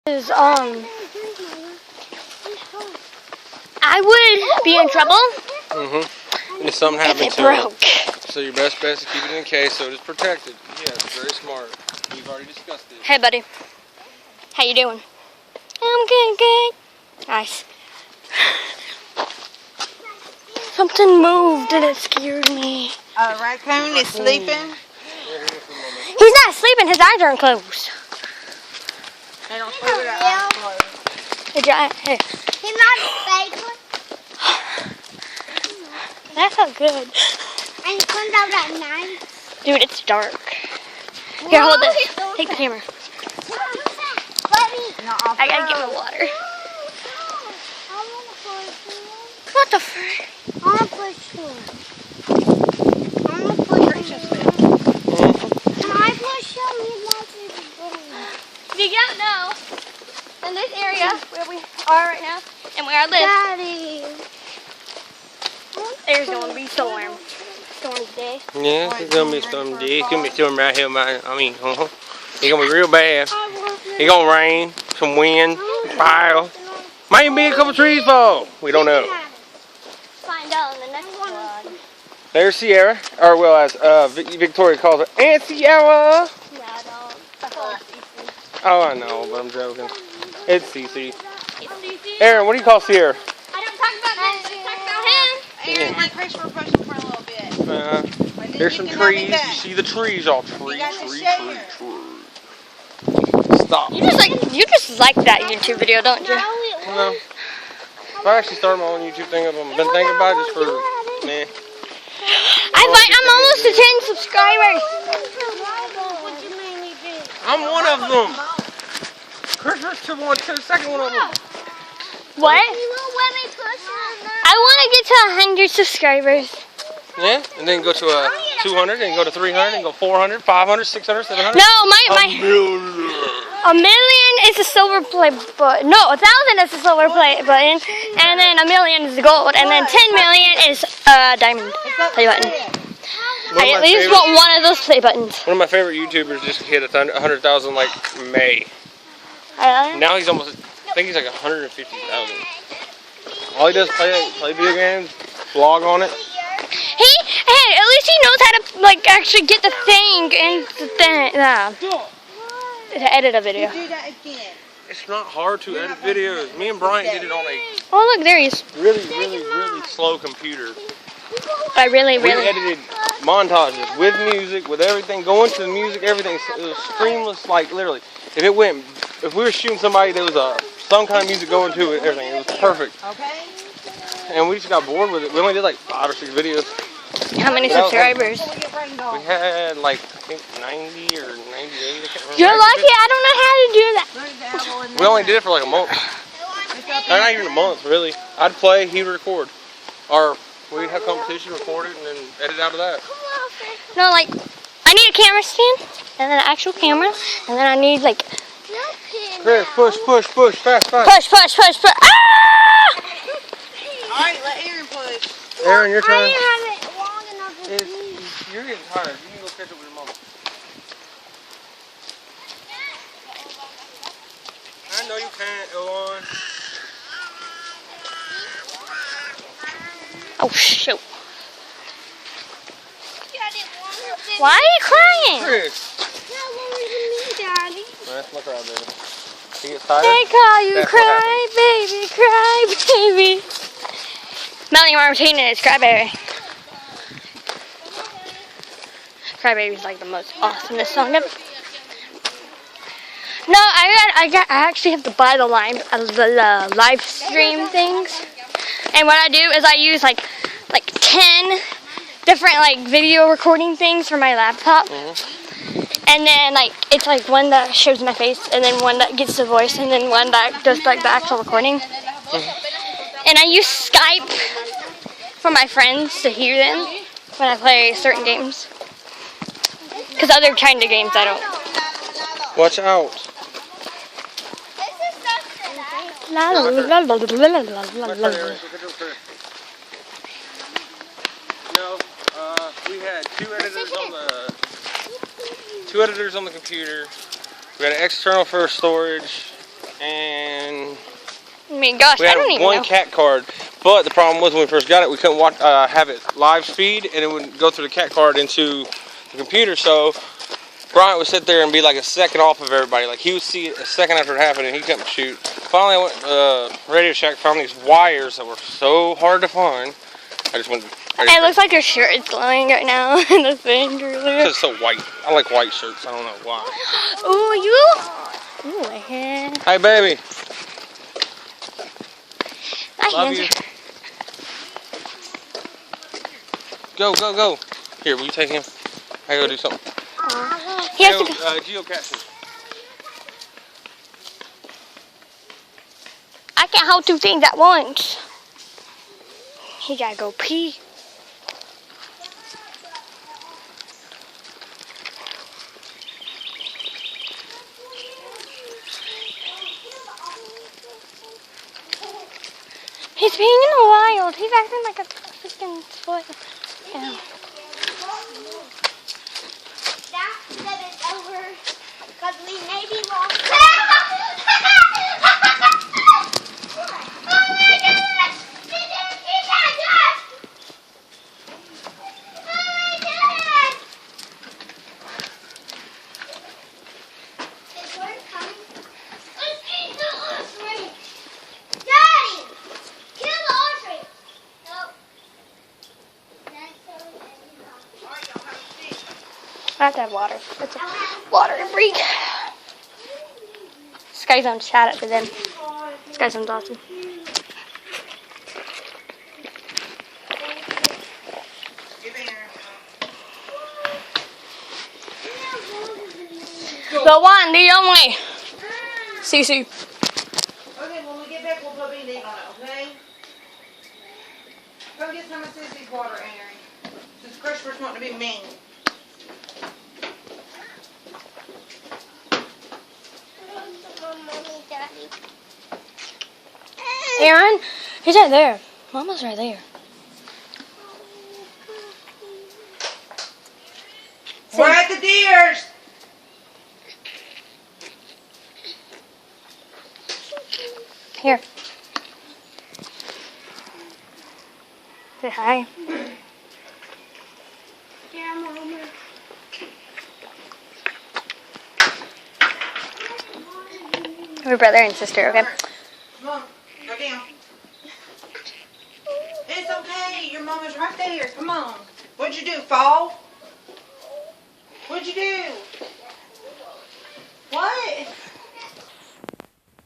Is I would be in trouble. And if something happens if it broke. So your best bet is to keep it in a case so it is protected. Yeah, it's very smart. We've already discussed it. Hey, buddy. How you doing? I'm good. Nice. Something moved and it scared me. A raccoon is sleeping. He's not sleeping. His eyes aren't closed. They don't sleep with their eyes closed. Hey. He's not a fake one. That felt good. And he comes out at night. Dude, it's dark. Here, hold this. Take the camera. No, I gotta get my water. I want to push you. What the frick? I want to push you. I want to push you. Can I push you? If you don't know, in this area where we are right now and where I live, Daddy. there's going to be storm today. Yeah, it's gonna be some day. It's gonna be storm right here, man. I mean, it's gonna be real bad. It's gonna rain, some wind, fire. Might even be a couple trees fall. We don't know. Find out in the next one. There's Sierra, or well, as Victoria calls her, Aunt Sierra. Yeah, I don't. I call it Cece. Oh, I know, but I'm joking. It's Cece. It's Cece. Aaron, what do you call Sierra? I don't talk about that. I talk about him. Aaron, let Christopher push him for a little bit. There's some trees. You see the trees, all tree. Stop. You just like that YouTube video, don't you? No. If I actually started my own YouTube thing, I've been thinking about it just for, man. I'm almost to 10 subscribers. I'm one of them. Christopher's the second one of them. What? I want to get to 100 subscribers. Yeah, and then go to 200, and go to 300, and go 400, 500, 600, 700. No, a million is a silver play button. No, 1,000 is a silver play button, and then a million is gold, and then 10 million is a diamond play button. I at least want one of those play buttons. One of my favorite YouTubers just hit 100,000 like May. Now he's almost, I think he's like 150,000. All he does is play video games, vlog on it. Hey, at least he knows how to like actually get the thing and to edit a video. Do that again. It's not hard to edit videos. Me and Bryant did it on a Oh look, there he is. really slow computer. I really. We edited montages with music, with everything, going to the music, everything. It was streamless, like literally. If we were shooting somebody, there was some kind of music going to it, everything. It was perfect. Okay. And we just got bored with it. We only did like 5 or 6 videos. How many subscribers? We had like, I think 90 or 98. I can't remember. You're lucky I don't know how to do that. We only did it for like a month. Not even a month, really. I'd play, he'd record. Or we'd have competition, record it, and then edit out of that. No, like, I need a camera stand, and then an actual camera, and then I need like... Chris, push, fast. Push. Ah! Alright, let Aaron push. Aaron, your I turn. didn't have it long enough to You're getting tired. You need to go catch up with your mama. I know you can't, Elon. Oh, shoot. Why are you crying? Chris. Daddy. That's my cry, baby. You get tired? They call you That's cry baby. Melanie Martinez, Crybaby. Crybaby is like the most awesomest song ever. No, I actually have to buy the live stream things. And what I do is I use like 10 different like video recording things for my laptop. And then like it's like one that shows my face, and then one that gets the voice, and then one that does like the actual recording. And I use Skype for my friends to hear them when I play certain games. Because other kind of games I don't. Watch out. No, we had 2 editors on the computer. We had an external for storage, and I mean, gosh, we I had don't even one know. cat card. But the problem was when we first got it, we couldn't watch, have it live feed, and it would go through the cat card into the computer. So Bryant would sit there and be like a second off of everybody. Like he would see it a second after it happened, and he couldn't shoot. Finally, I went Radio Shack, found these wires that were so hard to find. I just went. It looks like your shirt is glowing right now in the thing earlier. Because it's so white. I like white shirts. I don't know why. Ooh, you? Ooh, my hand. Hey, baby. My Love hands you. are... Go, go, go. Here, will you take him? I gotta do something. He has to go. Geocaching. I can't hold two things at once. He gotta go pee. He's being in the wild. He's acting like a freaking spoiled. Yeah. That said it's over because we maybe lost. I have to have water. It's a water break. Sky Zone's shout out to them. Sky Zone's awesome. The one, the only. Cece. Okay, when we get back, we'll put BD on it, okay? Go get some of Susie's water, Aaron. Since Christopher's wanting to be mean. Aaron, he's right there. Mama's right there. We're at the deers! Here. Say hi. Yeah, Mama. We're brother and sister, okay? Come on, go down. It's okay, your mama's right there. Come on. What'd you do, fall? What'd you do? What?